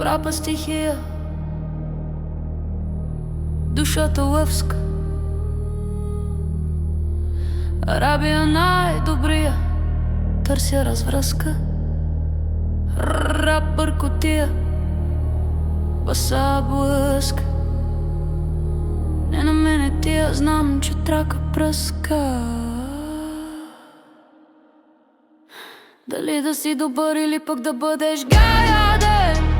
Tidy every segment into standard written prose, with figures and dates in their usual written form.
рапа стихия, душата лъвска. Арабия най-добрия, търся развръзка. Рап бъркотия, баса блъска. Не на мене тия, знам, че трака пръска. Дали да си добър или пък да бъдеш гаден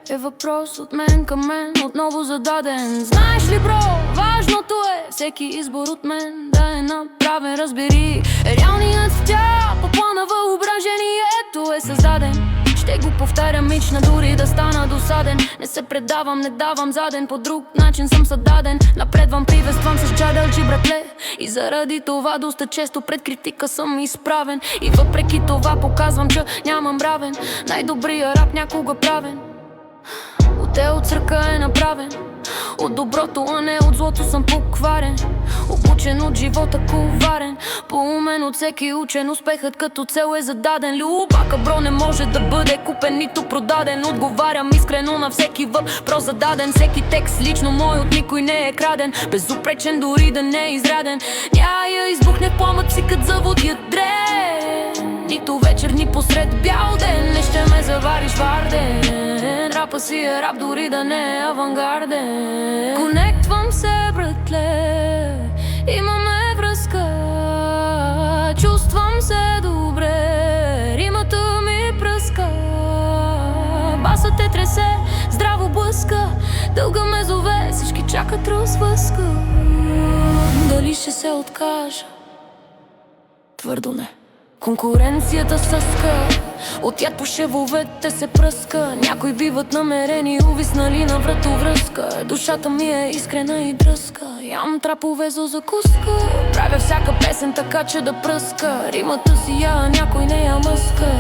е въпрос от мен към мен, отново зададен. Знаеш ли, бро, важното е всеки избор от мен да е направен, разбери. Реалният тя по плана въображението е създаден. Ще го повтарям мична, дори да стана досаден. Не се предавам, не давам заден, по друг начин съм създаден. Напредвам, приветствам с чадълчи, братле. И заради това доста често пред критика съм изправен. И въпреки това показвам, че нямам равен. Най-добрия рап някога правен от сръка е направен. От доброто, а не от злото съм покварен. Обучен от живота, коварен, поумен от всеки учен. Успехът като цел е зададен. Любака, бро, не може да бъде купен, нито продаден. Отговарям искрено на всеки въпрос зададен. Всеки текст лично мой, от никой не е краден. Безупречен, дори да не е изряден. Я избухне в пламък си кът завод ядрен. Нито вечер, ни посред бял ден не ще ме завариш варден. Рапа си е рап, дори да не е авангарден. Конектвам се, братле, имаме връзка. Чувствам се добре, римата ми пръска. Басът те тресе, здраво блъска. Дълга ме зове, всички чакат развъзка. Дали ще се откажа? Твърдо не. Конкуренцията съска, от яд по шевовете се пръска. Някои биват намерени, увиснали на вратовръзка. Душата ми е искрена и дръзка. Ям трапове за закуска. Правя всяка песен така, че да пръска. Римата си я, някой не я мъска.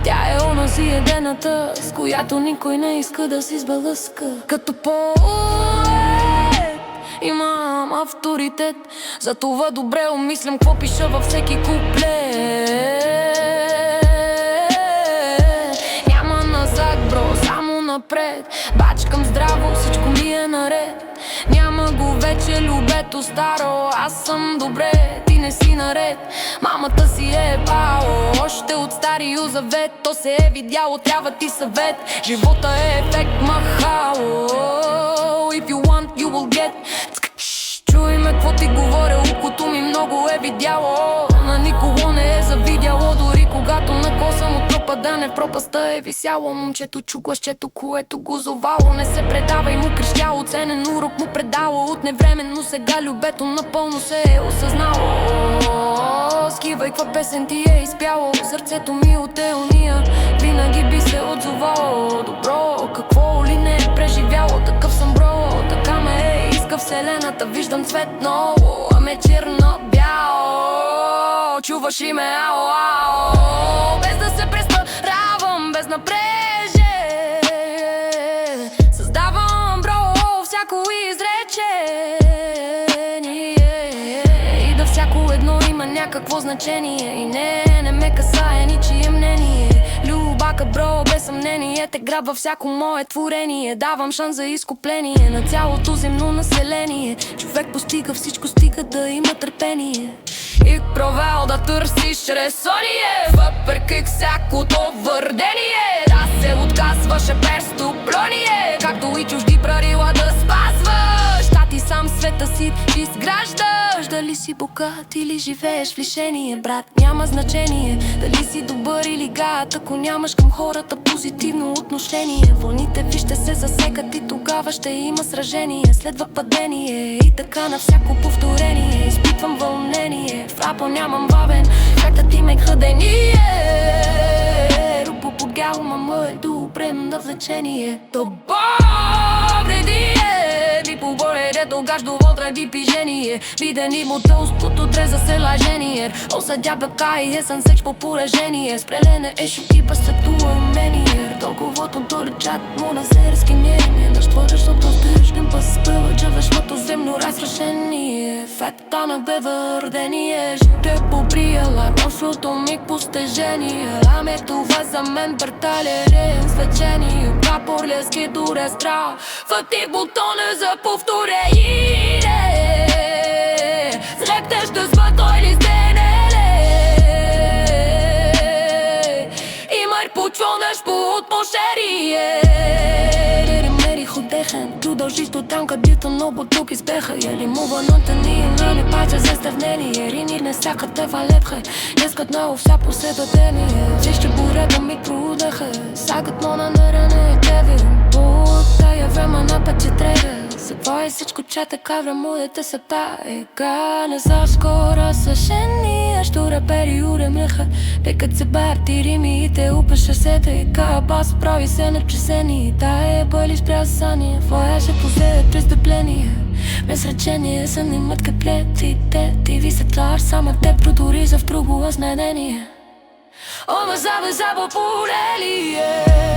Тя е онази едената, с която никой не иска да си сбълъска. Като поет имам авторитет, затова добре умислям какво пиша във всеки куплет. Няма назад, бро, само напред. Бачкам здраво, всичко ми е наред. Няма го вече любето старо, аз съм добре, ти не си наред. Мамата си е бао, още от стария завет. То се е видяло, трябва ти съвет. Живота е ефект махало. If you want, you will get. Чуй ме, какво ти говоря, окото ми много е видяло. На никого не е завидяло, дори когато на косъм от пропадане в пропаста е висяло. Момчето чу гласчето, което го зовало. Не се предава и му крещяло, ценен урок му предало. От невременно сега любето напълно се е осъзнало. Скивай, каква песен ти е изпяло. Сърцето ми от еония винаги би се отзовало. Добро, какво ли не е преживяло, такъв съм, бро, така ме е иска вселената. Виждам цветно, а ме черно-бяло. Чуваш и ме ао-ао. Без да се престаравам, без напреже. Създавам, бро, всяко изречение. И да всяко едно има някакво значение. И не ме касае ничие мнение. Любака, бро, без съмнение, те грабва всяко мое творение. Давам шанс за изкупление на цялото земно население. Човек постига всичко, стига да има търпение. И провал да търсиш ресоние, въпреки всякото върдение. Да се отказваше престъпление, както и чужди правила да спазваш. Ти сам света си изграждаш. Дали си богат или живееш в лишение, брат, няма значение. Дали си добър или гад, ако нямаш към хората позитивно отношение. Вълните ви ще се засекат и тогава ще има сражение. Следва падение и така на всяко повторение. Изпитвам вълнение, в рапа нямам бавен. Какта ти ме хъдение. Рупо под гяло, мама е добре на влечение. Добре ви побореде тогаш довод ради пижение. Видени мотелството треза се лажение. Осъдя бебка и есен секс по поражение. Спрелене е шути без светуа умение. Толкова конторичат му на серски мнение. Наш твърдъчното стъжнем пас спъва, че вешмото земно разрешение. Фета на бевърдение, ще побрияла нощното миг постижение. Ами това за мен бърталерен свечение. Прапорлески до рестра, фати бутоне за повторение. Зректе ще звъто или стенеле. Имай почвонеш по отношение. Ходехен, продължиш до там, където много тук избеха. Ели мува нотани, но не пача за сравнение. Рини не сака те валепхе, нескът на овся поседатение. Чище бурека ми проудаха, сагът но на нарене теви. По тая време на път че трега. Забой всичко, че така времудете се тайга. Не за скоро съшени, а що рапери уремляха. Пекат се барти рими и те упеше се тайга. Бас прави се начесени, тая бъли спря сания. Вояше позея престъпление, без речение се нимат кът плетите. Ти ви светлар, сама те продори за в друго ознедение. Ова заве забо полелие.